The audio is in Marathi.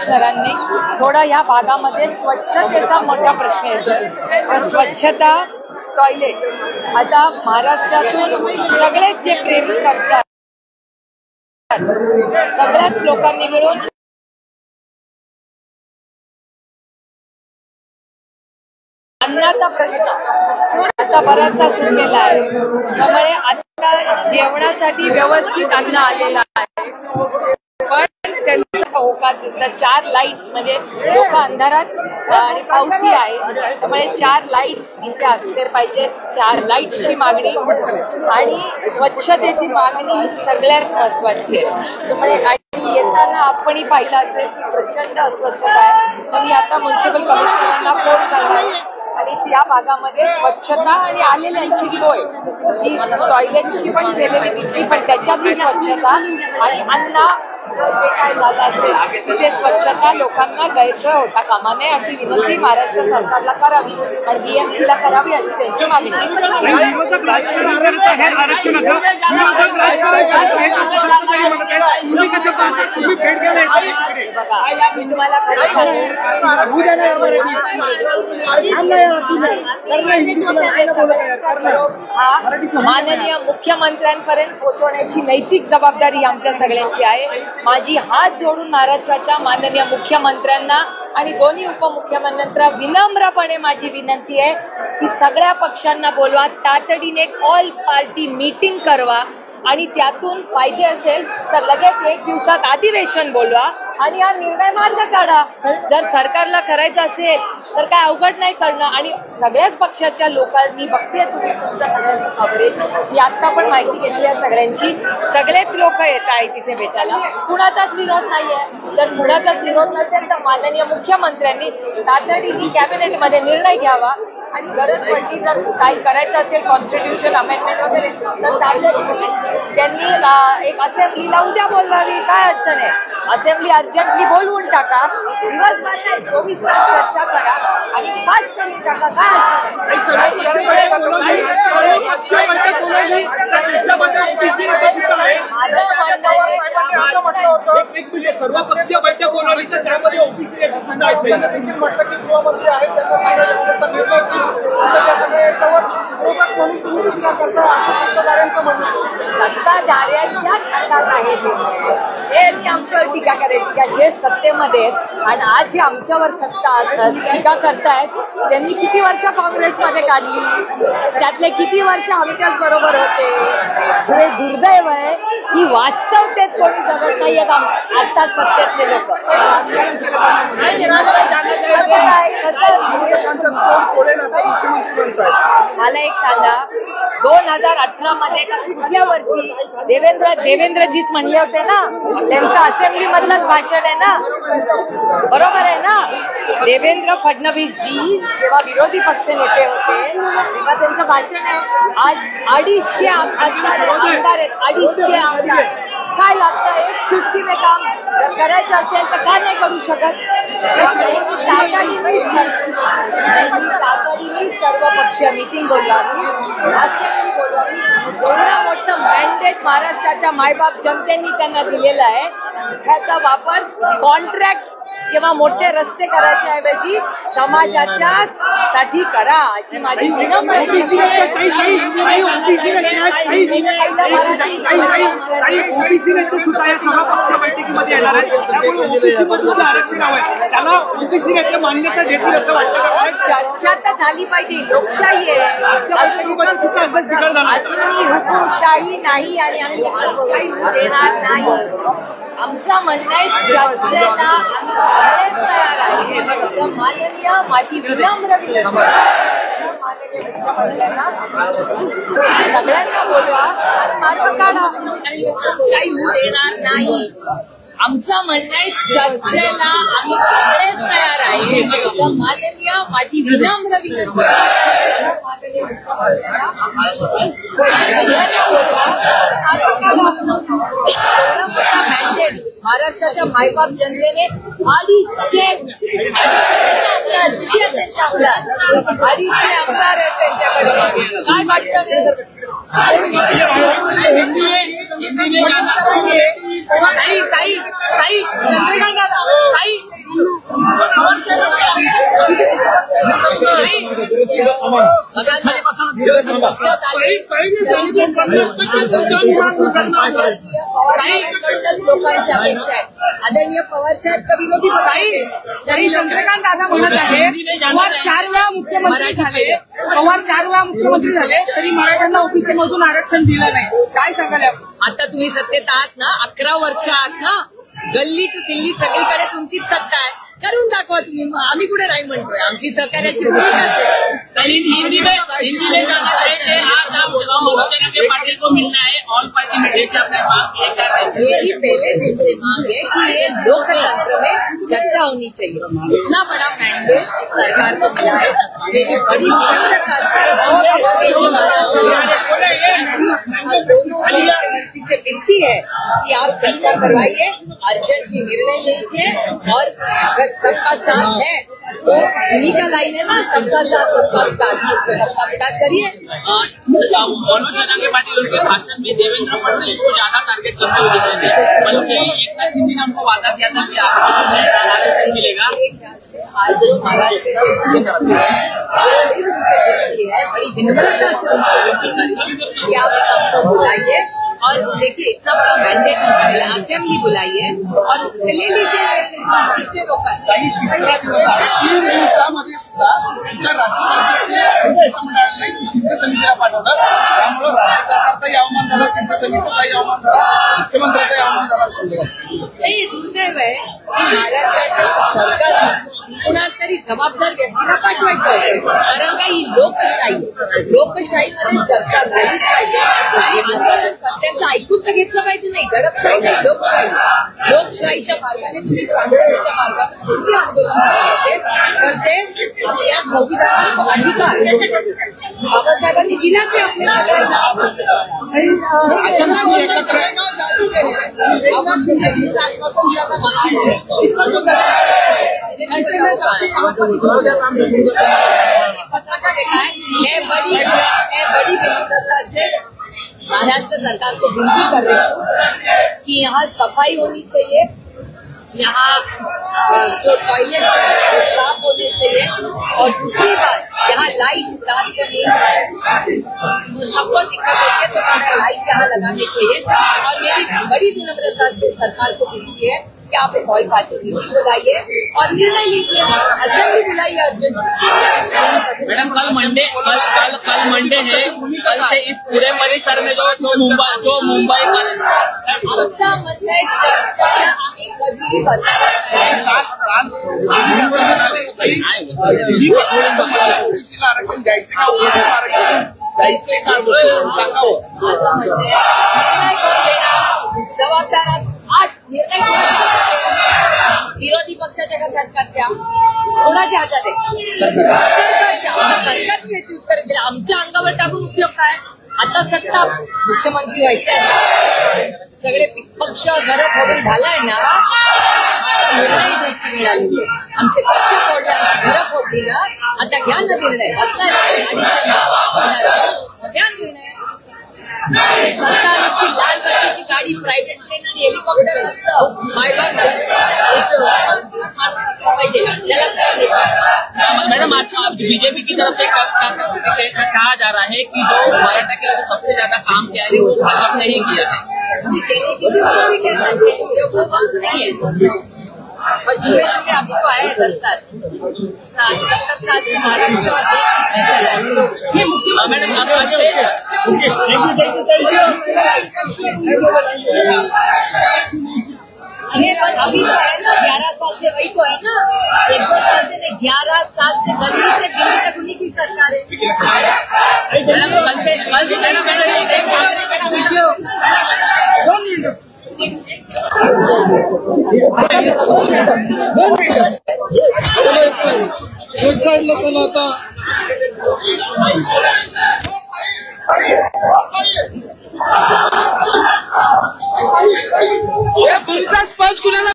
कमिशनरांनी थोडा या भागामध्ये स्वच्छतेचा मोठा प्रश्न येतोय। स्वच्छता, टॉयलेट, आता महाराष्ट्रातून सगळेच जे प्रेमी करतात सगळ्याच लोकांनी मिळून अन्नाचा प्रश्न आता बराचसा सुटलेला आहे। त्यामुळे आता जेवणासाठी व्यवस्थित अन्न आलेलं आहे, पण त्यांचा होकार 4 लाईट्स म्हणजे लोक अंधारात आणि पावसी आहे, त्यामुळे 4 लाईट्स इथे असले पाहिजे। 4 लाईट्सची मागणी आणि स्वच्छतेची मागणी ही सगळ्यात महत्वाची आहे। त्यामुळे आणि येताना आपणही पाहिलं असेल की प्रचंड अस्वच्छता आहे, तर मी आता म्युन्सिपल कमिशनरांना फोन करणार आहे आणि त्या भागामध्ये स्वच्छता आणि आलेल्यांची सोय ही टॉयलेटची पण केलेली दिसली, पण त्याच्यातली स्वच्छता आणि अन्न जे काय झालं असेल तिथे स्वच्छता लोकांना गैरसोय होता कामा नये अशी विनंती महाराष्ट्र सरकारला करावी आणि बीएमसीला करावी अशी त्यांची मागणी आहे। बघा मी तुम्हाला खरं सांगेन, हा माननीय मुख्यमंत्र्यांपर्यंत पोहोचवण्याची नैतिक जबाबदारी आमच्या सगळ्यांची आहे। माझी हात जोडून महाराष्ट्राच्या माननीय मुख्यमंत्र्यांना आणि दोन्ही उपमुख्यमंत्र्यांना विनम्रपणे माझी विनंती आहे की सगळ्या पक्षांना बोलवा, तातडीने ऑल पार्टी मीटिंग करवा आणि त्यातून पाहिजे असेल तर लगेच 1 दिवसात अधिवेशन बोलवा आणि हा निर्णय मार्ग काढा। जर सरकारला करायचं असेल तर काय अवघड नाही करणं आणि सगळ्याच पक्षाच्या लोकांनी बघते तुम्ही तुमच्या सगळ्यांची कव्हरेज मी आता पण माहिती घेतली आहे सगळ्यांची, सगळेच लोक येत आहेत तिथे भेटायला, कुणाचाच विरोध नाहीये। जर कुणाचाच विरोध नसेल तर माननीय मुख्यमंत्र्यांनी तातडीने कॅबिनेटमध्ये निर्णय घ्यावा आणि गरज पडली जर काही करायचं असेल कॉन्स्टिट्यूशन अमेंडमेंट वगैरे तर तातडीने त्यांनी एक असेंब्लीला उद्या बोलवावी, काय अडचण आहे। असेंब्ली अर्जंटली बोलवून टाका, दिवसभर नाही 24 तास चर्चा करा आणि पास करून टाका, काय अडचण आहे। सर्व पक्षीय बैठक बोलावली तर त्यामध्ये ओबीसी सत्ताधाऱ्यांच्या हातात आहे हे आमच्यावर टीका करायची का जे सत्तेमध्ये आहेत आणि आज जे आमच्यावर सत्ता टीका करतायत त्यांनी किती वर्ष काँग्रेसमध्ये काढली, त्यातले किती वर्ष आमच्याच बरोबर होते। हे दुर्दैव आहे की वास्तवतेत कोणी जगत नाहीयेत आता सत्तेतले लोक। मला एक सांगा, 2018 मध्ये का कुठल्या वर्षी देवेंद्रजीच म्हणले होते ना, त्यांचं असेंब्ली मधलंच भाषण आहे ना, बरोबर आहे ना। देवेंद्र फडणवीस जी जेव्हा विरोधी पक्ष नेते होते तेव्हा त्यांचं भाषण आहे। आज 250 आमदार आहेत, 250 आमदार, काय लागतं एक चुटकी में काम जर करायचं असेल तर का नाही करू शकत। तातडीने सर्व पक्षीय मीटिंग बोलवावी, असेंब्ली बोलवावी, एवढं मोठं मॅन्डेट महाराष्ट्राच्या मायबाप जनतेने त्यांना दिलेलं आहे, त्याचा वापर कॉन्ट्रॅक्ट किंवा मोठे रस्ते करायच्या ऐवजी समाजाच्या साठी करा अशी माझी विनंती। चर्चा तर झाली पाहिजे, लोकशाही आहे, अजूनही हुकुमशाही नाही आणि आम्ही लोकशाही देणार नाही। आमचं म्हणणं आहे चर्चेला आम्ही सगळेच तयार आहे, तर माननीय माझी विनम्र विनंती माननीय मुख्यमंत्र्यांना सगळ्यांना बोलवा आणि मार्ग काढा, लोकशाही देणार नाही। आमचं म्हणणं आहे चर्चेला आम्ही सगळेच तयार आहे, तर माननीय माझी विनम्र विनंती माननीय मुख्यमंत्र्यांना सगळ्यांना बोलवा मॅन्डेट महाराष्ट्राच्या मायबाप जनतेने 250 आमदार आहेत त्यांच्याकडे, काय वाटतं चंद्रकांत दादा लोकांची अपेक्षा आहे. आदरणीय पवार साहेब का विरोधी बताई तरी चंद्रकांत दादा म्हणत आहेत पवार 4 वेळा मुख्यमंत्री झाले, पवार 4 वेळा मुख्यमंत्री झाले तरी मराठ्यांना ओबीसी मधून आरक्षण दिलं नाही. काय सांगाल आपण? आता तुम्ही सत्तेत आहात ना, 11 वर्ष आहात ना, गल्ली टू दिल्ली सगळीकडे तुमचीच सत्ता आहे. करून दाखवा तुम्ही. आम्ही कुठे नाही म्हणतोय, आमची सहकार्याची भूमिकाच आहे. हिंदी में जाना चाहिए। आज आप मनोज पाटिल को मिलना है, ऑल पार्टी मीटिंग अपने मांग ये कर रहे हैं। मेरी पहले दिन से मांग है कि ये लोकतंत्र में चर्चा होनी चाहिए. इतना बड़ा मैंडेट सरकार को मिला है, मेरी बड़ी विनम्रता से विनती है कि आप चर्चा करवाइए, अर्जेंटली निर्णय लीजिए और सबका साथ है तो इन्हीं का लाइन है ना, सबका साथ सबका विकास. तो सबका विकास करिए. मनोज पाटिल उनके भाषण में देवेंद्र फडणवीस को ज्यादा टारगेट करते हुए दिखे थे, बल्कि एकनाथ शिंदे ने हमको वादा किया था कि आपको आरक्षण मिलेगा. आज जो महाराष्ट्र बड़ी विनम्रता से कि आप सबको बुलाइए और देखिए इतना बड़ा मैंडेट मिला, असेंबली बुलाइए और ले लीजिए. इससे रोका तीन दिवसामध्ये सुद्धा आमच्या राज्य सरकारचे शिष्टमंडळाला शिंदे समितीला पाठवलं. त्यामुळे राज्य सरकारचाही अवमान झाला, शिंदे समितीचाही अवमान झाला, मुख्यमंत्र्याचाही अवमान झाला समजा. नाही. दुर्दैव आहे की महाराष्ट्राच्या सरकारने कुणाला तरी जबाबदार व्यक्तीला पाठवायचं होतं. कारण का ही लोकशाहीमध्ये चर्चा झालीच पाहिजे आणि आंदोलनकर्त्यांचं ऐकून तर घेतलं पाहिजे. नाही दडपशाही नाही, लोकशाहीच्या मार्गाने तुम्ही शांततेच्या मार्गाने कुठली आंदोलन करत असेल तर ते या संविधानाचा अधिकार बाबासाहेबांनी दिलाच आहे आपल्या सगळ्यांना. आश्वासन बड़ी विनम्रता से महाराष्ट्र सरकार को विनती कर रही हूँ कि यहाँ सफाई होनी चाहिए, यहाँ जो टॉयलेट वो साफ होने चाहिए और दूसरी बात यहाँ लाइट्स रात को नहीं तो सबको दिक्कत होती है तो थोड़ा लाइट यहाँ लगाने चाहिए. और मेरी बड़ी विनम्रता से सरकार को विनती है कि आप एक ऑल पार्टी मीटिंग बुलाइए और निर्णय लीजिए, असेंबली बुलाइए अर्जेंट. मैडम कल मंडे है, कल से इस पूरे परिसर में जो मुंबई आमचा म्हणणं चर्चा आम्ही कधी ओबीसीला आरक्षण द्यायचं का ओबीसीला आरक्षण द्यायचंय का जबाबदार आज निर्णय विरोधी पक्षाच्या का सरकारच्या कोणाच्या हातात आहे? सरकारच्या. सरकारने याची उत्तर दिली. आमच्या अंगावर टाकून उपयोग काय? आता सत्ता मुख्यमंत्री व्हायचं आहे, सगळे पक्ष घर फोडून झालाय ना, आता निर्णय घ्यायची वेळ आली. आमचे पक्ष फोडले, आमची घरं फोडली ना, आता घ्या ना निर्णय. असला घ्या निर्णय. सरकार नुसती लाल बत्तीची गाडी, प्रायव्हेट प्लेन आणि हेलिकॉप्टर नसतं. मायबाप मैडम आज बीजेपी की तरफ से कहा जा रहा है कि जो मराठा के लिए सबसे ज्यादा काम किया है वो भाजपा ने ही किया है. देने के लिए कुछ भी कह सकते हैं, वो वक्त नहीं है. और जुड़े जुड़े अभी तो आए 10 साल 70 साल से महाराष्ट्र और देश इसमें चला है. मैडम आप ये बस अभी तो है ना, 11 साल से वही तो है ना, 1-2 साल से नहीं, 11 साल से गली से दिल्ली तक उन्हीं की सरकार है. मैडम कल से एक साईडला चला आता. तुमचा स्पंज कुणाला